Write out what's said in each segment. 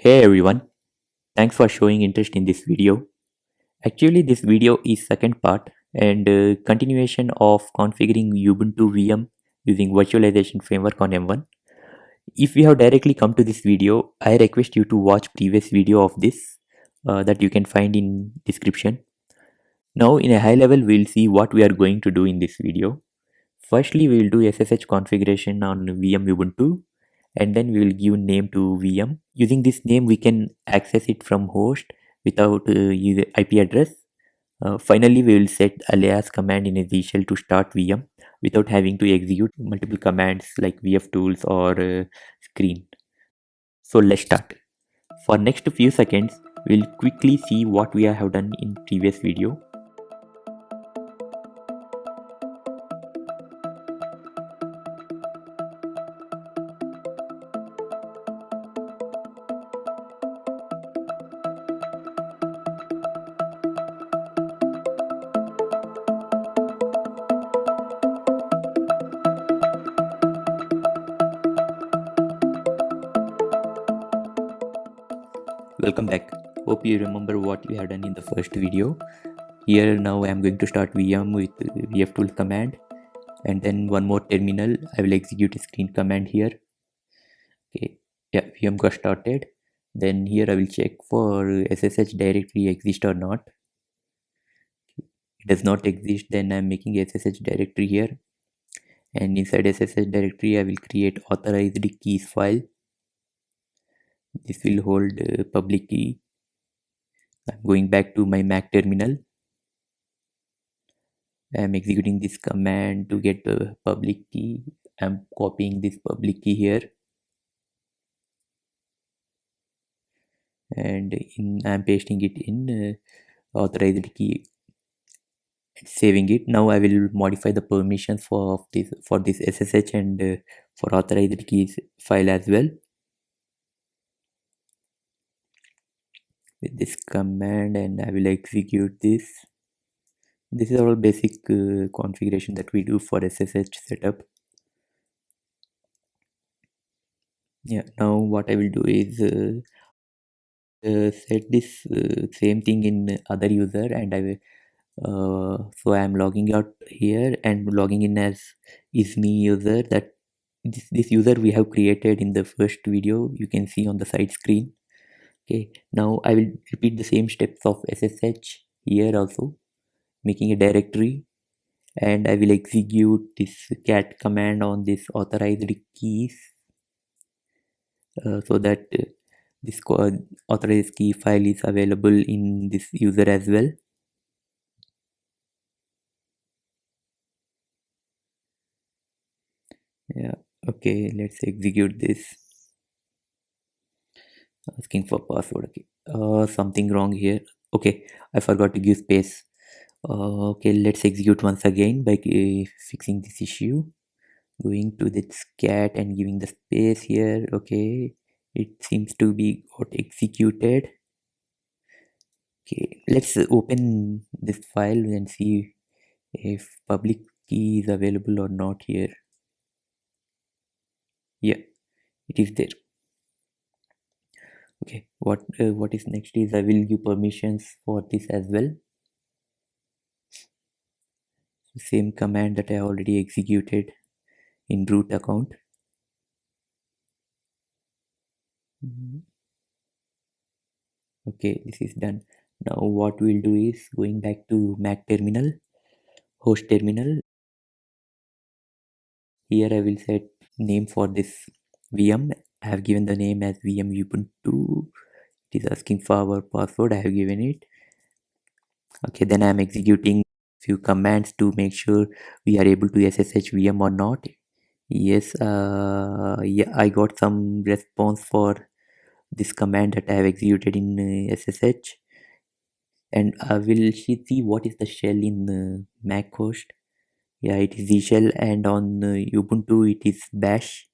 Hey everyone, thanks for showing interest in this video. Actually, this video is second part and continuation of configuring Ubuntu VM using virtualization framework on M1. If you have directly come to this video, I request you to watch previous video of this that you can find in description. Now in a high level, we'll see what we are going to do in this video. Firstly, we will do SSH configuration on VM Ubuntu and then we will give name to VM. Using this name, we can access it from host without IP address. Finally, we will set alias command in a shell to start VM without having to execute multiple commands like vftools or screen. So let's start. For next few seconds, we'll quickly see what we have done in previous video. Welcome back. Hope you remember what we have done in the first video. Here now I am going to start VM with vftool command and then one more terminal. I will execute a screen command here. Okay, yeah, VM got started. Then here I will check for SSH directory exist or not. It does not exist, then I am making SSH directory here, and inside SSH directory I will create authorized keys file. This will hold public key. I'm going back to my Mac terminal. I'm executing this command to get the public key. I'm copying this public key here and I'm pasting it in authorized key, saving it. Now I will modify the permissions for this SSH and for authorized keys file as well. With this command, and I will execute this. This is all basic configuration that we do for SSH setup. Yeah, now what I will do is set this same thing in other user, and I will so I am logging out here and logging in as is me user. That this user we have created in the first video, you can see on the side screen. Okay, now I will repeat the same steps of SSH here also, making a directory, and I will execute this cat command on this authorized keys so that this authorized key file is available in this user as well. Yeah, okay, let's execute this. Asking for password. Okay, something wrong here. Okay, I forgot to give space. Okay, let's execute once again by fixing this issue. Going to this cat and giving the space here. Okay, it seems to be got executed. Okay, let's open this file and see if public key is available or not here. Yeah, it is there. Okay, what is next is I will give permissions for this as well. Same command that I already executed in root account. Okay, this is done. Now what we'll do is going back to Mac terminal, host terminal. Here I will set name for this VM. I have given the name as VM Ubuntu. It is asking for our password. I have given it. Okay, then I am executing few commands to make sure we are able to SSH VM or not. Yes, yeah, I got some response for this command that I have executed in SSH, and I will see what is the shell in Macos. Yeah, it is the shell, and on Ubuntu it is bash.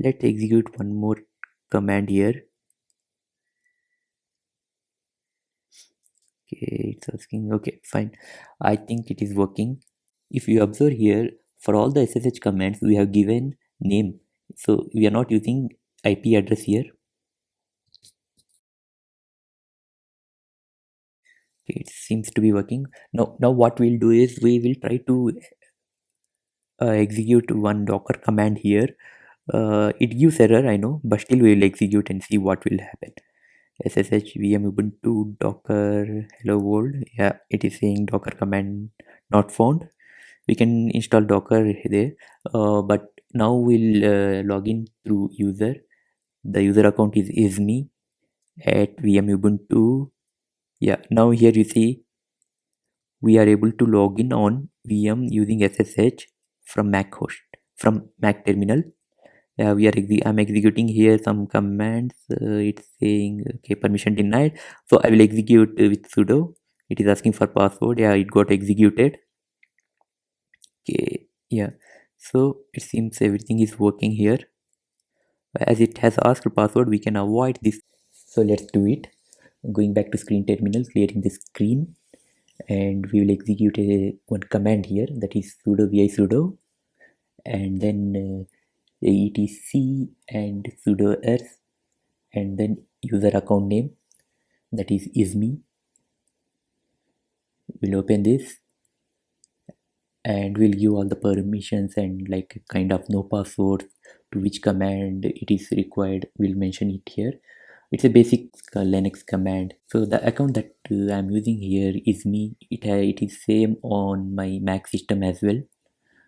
Let's execute one more command here. Okay, it's asking. Okay, fine. I think it is working. If you observe here, for all the SSH commands, we have given name. So we are not using IP address here. Okay, it seems to be working. Now what we'll do is we will try to execute one docker command here. It gives error, I know, but still we will execute and see what will happen. SSH VM Ubuntu docker hello world. Yeah, it is saying docker command not found. We can install docker there, but now we'll log in through user. The user account is me at VM Ubuntu. Yeah, now here you see we are able to log in on VM using SSH from Macos, from Mac terminal. I'm executing here some commands. It's saying okay, permission denied, so I will execute with sudo. It is asking for password. Yeah, it got executed. Okay, yeah, so it seems everything is working here. As it has asked password, we can avoid this, so let's do it. Going back to screen terminal, clearing the screen, and we will execute one command here, that is sudo vi sudo, and then etc and sudo ers, and then user account name, that is me. We'll open this and we'll give all the permissions and like kind of no password to which command it is required. We'll mention it here. It's a basic Linux command. So the account that I'm using here is me. It is same on my Mac system as well.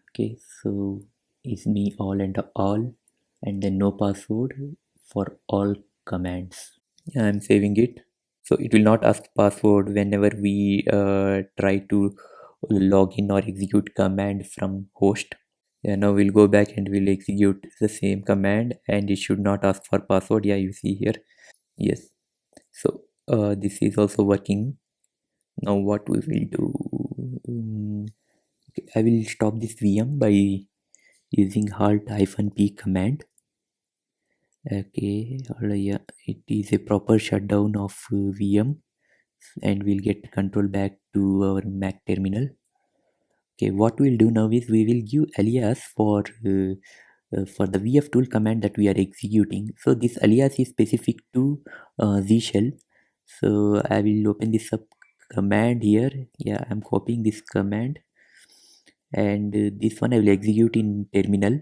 Okay, so is me all and then no password for all commands. Yeah, I'm saving it. So it will not ask password whenever we try to log in or execute command from host. Yeah, now we'll go back and we'll execute the same command and it should not ask for password. Yeah, you see here. Yes. So this is also working. Now what we will do? Okay, I will stop this VM by using halt-p command. Okay, yeah, it is a proper shutdown of VM and we'll get control back to our Mac terminal. Okay, what we'll do now is we will give alias for the vftool command that we are executing. So this alias is specific to Z shell. So I will open this up command here. Yeah, I'm copying this command and this one I will execute in terminal.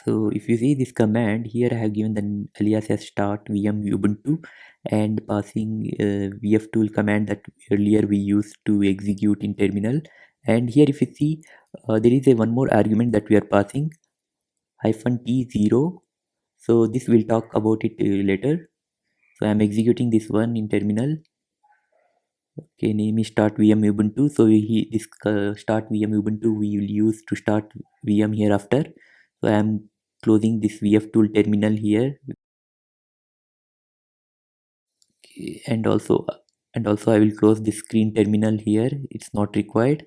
So if you see this command here, I have given the alias as start VM Ubuntu and passing vftool command that earlier we used to execute in terminal. And here if you see there is a one more argument that we are passing, -t0. So this we'll talk about it later. So I'm executing this one in terminal. Okay, name is start VM Ubuntu. So this start VM Ubuntu we will use to start VM hereafter. So I am closing this vftool terminal here. Okay, and also I will close this screen terminal here. It's not required.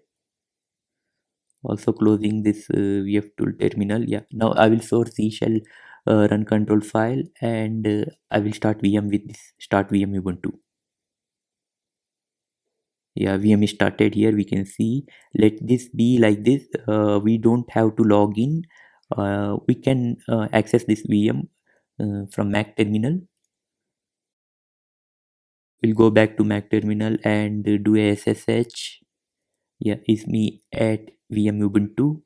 Also closing this vftool terminal. Yeah, now I will source C shell run control file and I will start VM with this start VM Ubuntu. Yeah, VM is started. Here we can see, let this be like this. We don't have to log in. We can access this VM from Mac terminal. We'll go back to Mac terminal and do a SSH. Yeah, is me at VM Ubuntu.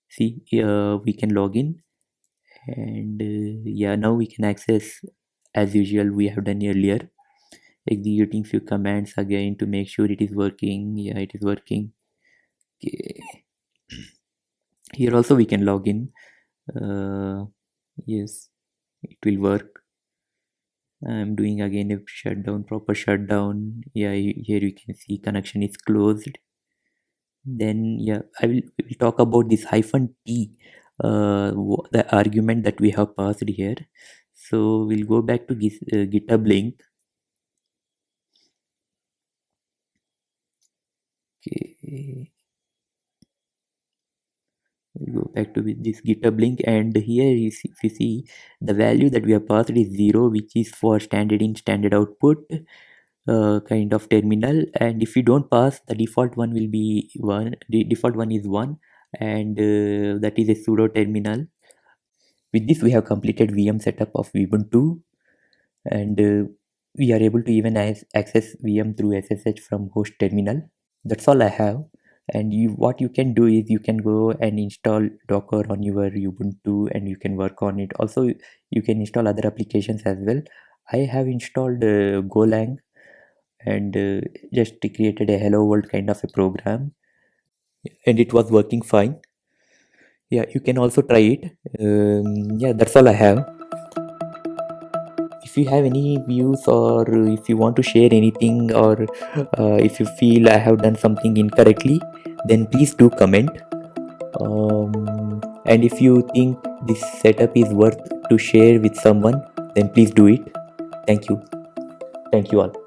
See, we can log in and yeah, now we can access as usual we have done earlier, executing few commands again to make sure it is working. Yeah, it is working. Okay. Here also we can log in. Yes, it will work. I'm doing again a shutdown, proper shutdown. Yeah, here you can see connection is closed. Then yeah, will talk about this -t, the argument that we have passed here. So we'll go back to this GitHub link. Okay, we'll go back to this GitHub link, and here if you see the value that we have passed is 0, which is for standard in standard output kind of terminal. And if you don't pass, the default one will be 1. The default one is 1, and that is a pseudo terminal. With this we have completed VM setup of Ubuntu, and we are able to even access VM through SSH from host terminal. That's all I have. And what you can do is you can go and install Docker on your Ubuntu and you can work on it. Also, you can install other applications as well. I have installed Golang and just created a hello world kind of a program, and it was working fine. Yeah, you can also try it. Yeah, that's all I have. If you have any views, or if you want to share anything, or if you feel I have done something incorrectly, then please do comment. And if you think this setup is worth to share with someone, then please do it. Thank you. Thank you all.